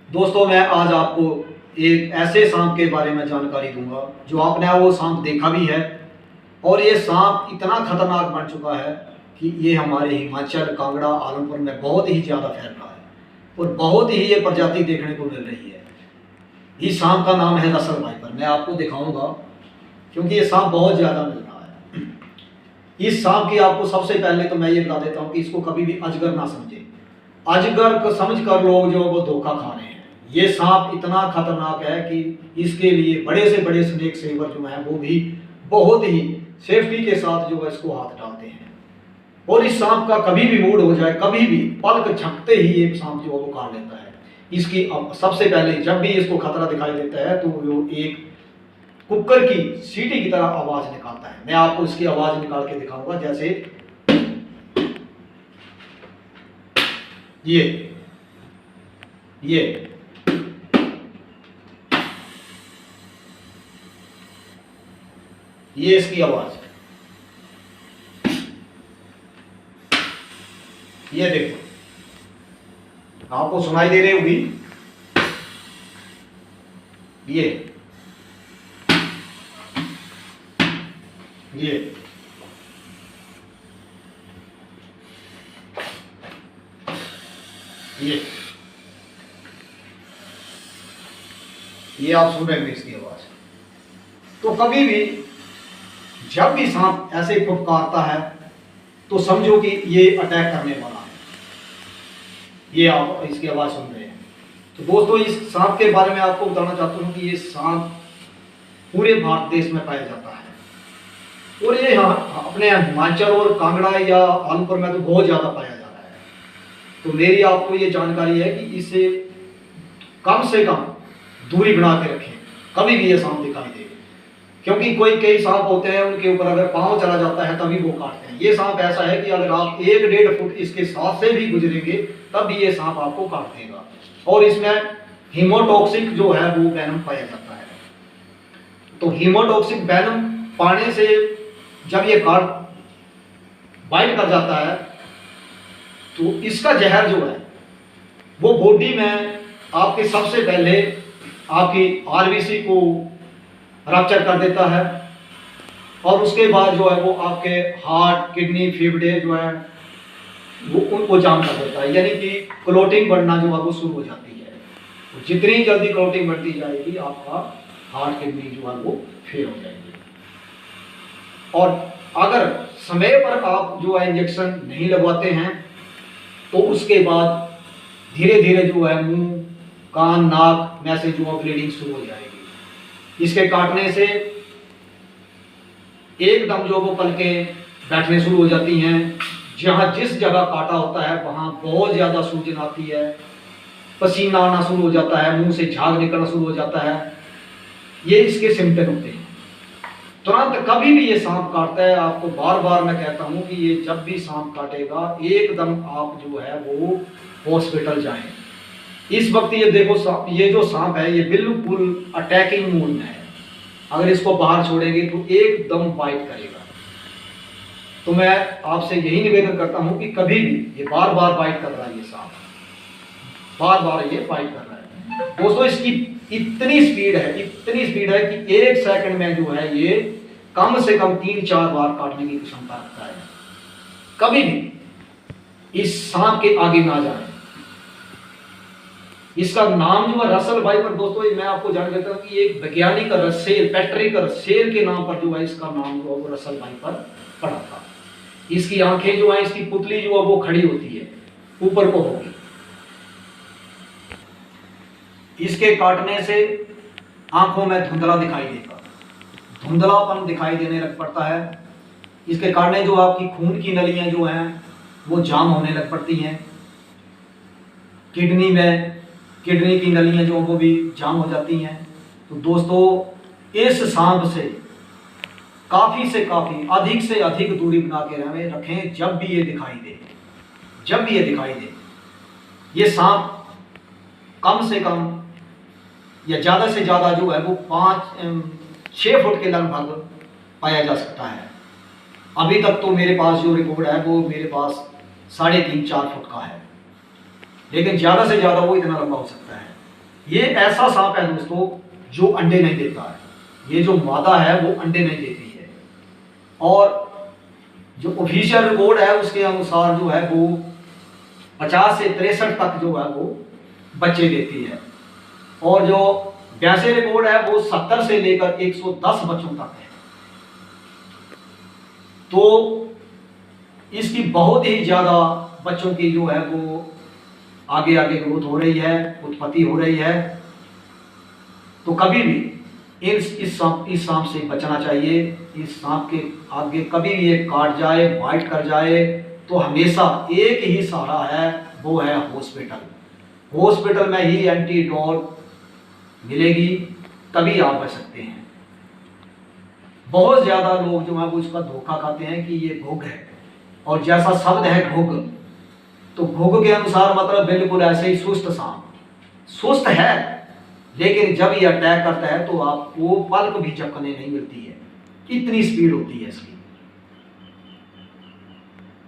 दोस्तों मैं आज आपको एक ऐसे सांप के बारे में जानकारी दूंगा जो आपने वो सांप देखा भी है। और ये सांप इतना खतरनाक बन चुका है कि ये हमारे हिमाचल, कांगड़ा, आलमपुर में बहुत ही ज़्यादा फैल रहा है और बहुत ही ये प्रजाति देखने को मिल रही है। इस सांप का नाम है रसल वाइपर। मैं आपको दिखाऊंगा क्योंकि ये सांप बहुत ज़्यादा मिल रहा है। इस सांप की आपको सबसे पहले तो मैं ये बता देता हूँ कि इसको कभी भी अजगर ना समझे। अजगर को समझ कर लोग जो वो धोखा खा रहे हैं। ये सांप इतना खतरनाक है कि इसके लिए बड़े से बड़े स्नेक सेवर जो है वो भी बहुत ही सेफ्टी के साथ जो है इसको हाथ डालते हैं। और इस सांप का कभी भी मूड हो जाए, कभी भी पलक झपकते ही ये सांप जो है वो काट लेता है। इसकी सबसे पहले जब भी इसको खतरा दिखाई देता है तो वो एक कुकर की सीटी की तरह आवाज निकालता है। मैं आपको इसकी आवाज निकाल के दिखाऊंगा। जैसे ये इसकी आवाज, ये देखो आपको सुनाई दे रही होगी। ये ये आप सुन रहे हैं इसकी आवाज। तो कभी भी जब भी सांप ऐसे फुफकारता है तो समझो कि ये अटैक करने वाला है। ये आप इसकी आवाज सुन रहे हैं। तो दोस्तों इस सांप के बारे में आपको बताना चाहता हूँ कि ये सांप पूरे भारत देश में पाया जाता है और ये यहाँ अपने हिमाचल और कांगड़ा या आलमपुर में तो बहुत ज्यादा पाया जा रहा है। तो मेरी आपको ये जानकारी है कि इससे कम से कम दूरी बना के रखें, कभी भी ये सांप दिखाई दे। क्योंकि कई सांप होते हैं उनके ऊपर अगर पांव चला जाता है तभी वो काटते हैं। ये सांप ऐसा है कि अगर आप 1-1.5 फुट इसके साथ से भी गुजरेंगे तब भी ये सांप आपको काट देगा। और इसमें हीमोटॉक्सिक जो है वो वेनम पाया जाता है। तो हीमोटॉक्सिक वेनम पाने से जब ये बाइट कर जाता है तो इसका जहर जो है वो बॉडी में आपके सबसे पहले आपकी आरबीसी को रप्चर कर देता है और उसके बाद जो है वो आपके हार्ट, किडनी, फेफड़े जो है वो उनको जाम कर देता है। यानी कि क्लोटिंग बढ़ना जो है वो शुरू हो जाती है। तो जितनी जल्दी क्लोटिंग बढ़ती जाएगी आपका हार्ट, किडनी जो है वो फेल हो जाएगी। और अगर समय पर आप जो है इंजेक्शन नहीं लगवाते हैं तो उसके बाद धीरे धीरे जो है मुंह, कान, नाक में से जो है ब्लीडिंग शुरू हो जाएगी। इसके काटने से एकदम जो वो पलकें बैठने शुरू हो जाती हैं। जहां जिस जगह काटा होता है वहां बहुत ज्यादा सूजन आती है, पसीना आना शुरू हो जाता है, मुंह से झाग निकलना शुरू हो जाता है। ये इसके सिम्टम होते हैं। तुरंत कभी भी ये सांप काटता है, आपको बार बार मैं कहता हूं कि ये जब भी सांप काटेगा एकदम आप जो है वो हॉस्पिटल जाएं। इस वक्त ये देखो ये जो सांप है ये बिल्कुल अटैकिंग मूड में है। अगर इसको बाहर छोड़ेंगे तो एकदम बाइट करेगा। तो मैं आपसे यही निवेदन करता हूं कि कभी भी ये बार बार बाइट कर रहा है, ये सांप बार बार ये बाइट कर रहा है। दोस्तों इसकी इतनी स्पीड है कि 1 सेकंड में जो है ये कम से कम 3-4 बार काटने की क्षमता रखता है। कभी भी इस सांप के आगे ना जाए। इसका नाम जो है रसल वाइपर। दोस्तों मैं आपको जान देता हूं कि एक वैज्ञानिक पैट्रिक रसेल के नाम पर जो है इसका नाम जो है वो रसल वाइपर पड़ा था। इसकी आंखें जो है, इसकी पुतली जो है वो खड़ी होती है, ऊपर को होगी। इसके काटने से आंखों में धुंधला दिखाई देगा, धुंधलापन दिखाई देने लग पड़ता है। इसके काटने जो आपकी खून की नलियां जो हैं वो जाम होने लग पड़ती हैं। किडनी की नलियां जो वो भी जाम हो जाती हैं। तो दोस्तों इस सांप से काफी से काफी अधिक से अधिक दूरी बना के रखें। जब भी ये दिखाई दे ये सांप कम से कम या ज्यादा से ज्यादा जो है वो 5-6 फुट के लगभग पाया जा सकता है। अभी तक तो मेरे पास जो रिकॉर्ड है वो मेरे पास 3.5-4 फुट का है, लेकिन ज़्यादा से ज़्यादा वो इतना लंबा हो सकता है। ये ऐसा सांप है दोस्तों जो अंडे नहीं देता है। ये जो मादा है वो अंडे नहीं देती है, और जो ऑफिशियल रिपोर्ट है उसके अनुसार जो है वो 50 से 63 तक जो है वो बच्चे देती है, और जो वैसे रिपोर्ट है वो 70 से लेकर 110 बच्चों तक है। तो इसकी बहुत ही ज्यादा बच्चों की जो है वो आगे आगे ग्रोथ हो रही है, उत्पत्ति हो रही है। तो कभी भी इस सांप से बचना चाहिए। इस सांप के आगे कभी भी ये काट जाए, बाइट कर जाए, तो हमेशा एक ही सहारा है, वो है हॉस्पिटल। हॉस्पिटल में ही एंटीडोट मिलेगी, तभी आप बच सकते हैं। बहुत ज्यादा लोग जो है वो इसका धोखा खाते हैं कि ये घुघ है, और जैसा शब्द है घुघ, तो घुघ के अनुसार मतलब बिल्कुल ऐसे ही सुस्त सांप। सुस्त है, लेकिन जब ये अटैक करता है तो आपको पलक भी झपकने नहीं मिलती है, इतनी स्पीड होती है इसकी।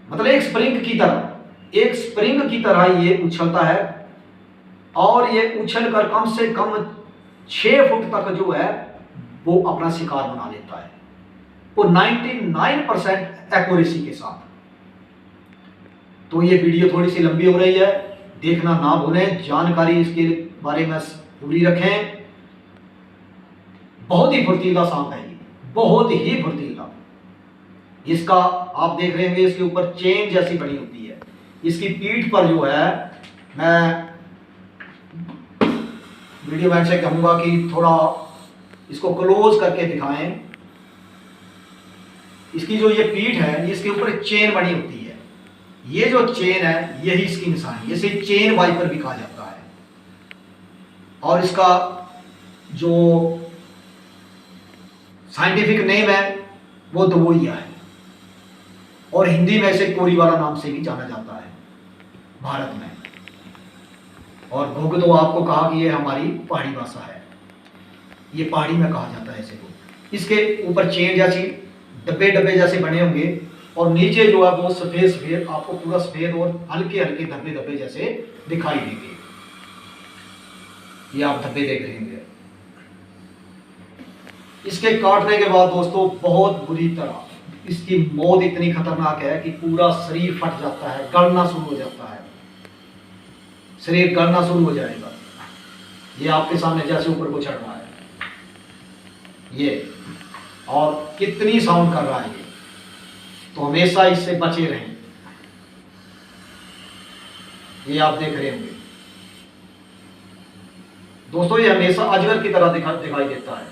मतलब एक स्प्रिंग की तरह ये उछलता है, और ये उछल कर कम से कम 6 फुट तक जो है वो अपना शिकार बना लेता है, वो 99% एक्यूरेसी के साथ। तो ये वीडियो थोड़ी सी लंबी हो रही है, देखना ना भूलें, जानकारी इसके बारे में पूरी रखें। बहुत ही फुर्तीला सांप है ये, बहुत ही फुर्तीला। इसका आप देख रहे होंगे इसके ऊपर चेन जैसी बनी होती है। इसकी पीठ पर जो है, मैं वीडियो मैन से कहूंगा कि थोड़ा इसको क्लोज करके दिखाएं। इसकी जो ये पीठ है, इसके ऊपर चेन बनी होती है। ये जो चेन है यही इसकी निशानी, इसे चेन वाइपर भी कहा जाता है। और इसका जो साइंटिफिक नेम है वो दबोइया है, और हिंदी में इसे कोरीवाला नाम से भी जाना जाता है भारत में। और घुघ तो आपको कहा कि ये हमारी पहाड़ी भाषा है, ये पहाड़ी में कहा जाता है इसे घुघ। इसके ऊपर चेन जैसी डब्बे जैसे बने होंगे, और नीचे जो है वो सफेद आपको पूरा सफेद और हल्के हल्के धब्बे जैसे दिखाई देंगे। ये आप धब्बे देख रहे होंगे। इसके काटने के बाद दोस्तों बहुत बुरी तरह इसकी मौत इतनी खतरनाक है कि पूरा शरीर फट जाता है, गलना शुरू हो जाता है, शरीर गलना शुरू हो जाएगा। ये आपके सामने जैसे ऊपर को चढ़ रहा है ये, और कितनी साउंड कर रहा है ये, तो हमेशा इससे बचे रहें। ये आप देख रहे होंगे दोस्तों, ये हमेशा अजगर की तरह दिखाई देता है।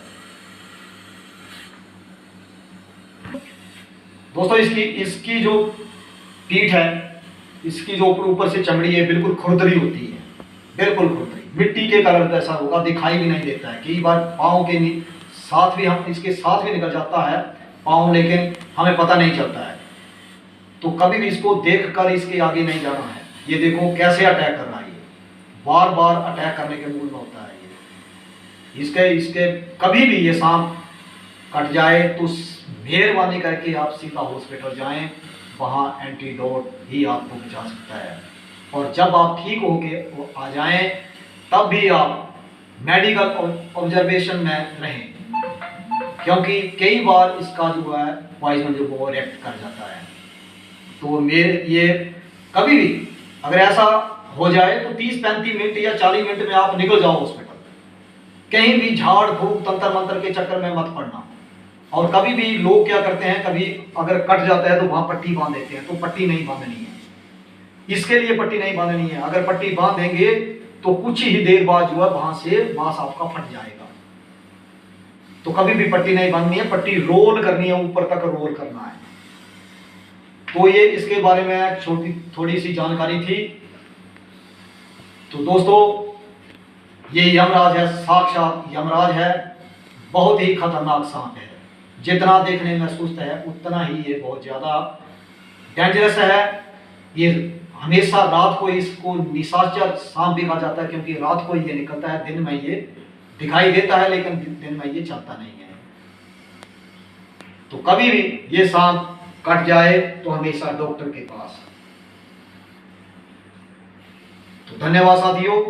दोस्तों इसकी जो पीठ है, इसकी जो ऊपर से चमड़ी है बिल्कुल खुरदरी होती है, बिल्कुल खुरदरी, मिट्टी के कलर जैसा होगा, दिखाई भी नहीं देता है। कई बार पाँव के साथ भी हम इसके साथ भी निकल जाता है पाँव, लेकिन हमें पता नहीं चलता है। तो कभी भी इसको देखकर इसके आगे नहीं जाना है। ये देखो कैसे अटैक कर रहा है, ये बार बार अटैक करने के मूड में होता है ये। इसके कभी भी ये सांप कट जाए तो मेहरबानी करके आप सीधा हॉस्पिटल जाएं, वहाँ एंटीडोट ही आपको बचा सकता है। और जब आप ठीक होके आ जाएं तब भी आप मेडिकल ऑब्जर्वेशन में रहें, क्योंकि कई बार इसका जो है पॉइजन जो वो रिएक्ट कर जाता है। तो ये कभी भी अगर ऐसा हो जाए तो 30-35 मिनट या 40 मिनट में आप निकल जाओ हॉस्पिटल। कहीं भी झाड़ फूक तंत्र मंत्र के चक्कर में मत पड़ना। और कभी भी लोग क्या करते हैं, कभी अगर कट जाता है तो वहां पट्टी बांध देते हैं, तो पट्टी नहीं बांधनी है, इसके लिए पट्टी नहीं बांधनी है। अगर पट्टी बांध देंगे तो कुछ ही देर बाद जो है वहां से मांस आपका फट जाएगा। तो कभी भी पट्टी नहीं बांधनी है, पट्टी रोल करनी है, ऊपर तक रोल करना है। तो ये इसके बारे में थोड़ी सी जानकारी थी। तो दोस्तों ये यमराज है, साक्षात यमराज है, बहुत ही खतरनाक सांप है। जितना देखने में सुस्त है उतना ही ये बहुत ज्यादा डेंजरस है। ये हमेशा रात को इसको निशाचर सांप भी कहा जाता है, क्योंकि रात को ये निकलता है, दिन में ये दिखाई देता है लेकिन दिन में ये चलता नहीं है। तो कभी भी ये सांप कट जाए तो हमेशा डॉक्टर के पास। तो धन्यवाद साथियों,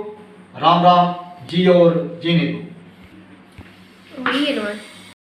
राम राम, जी और जीने दो। वही है नॉट।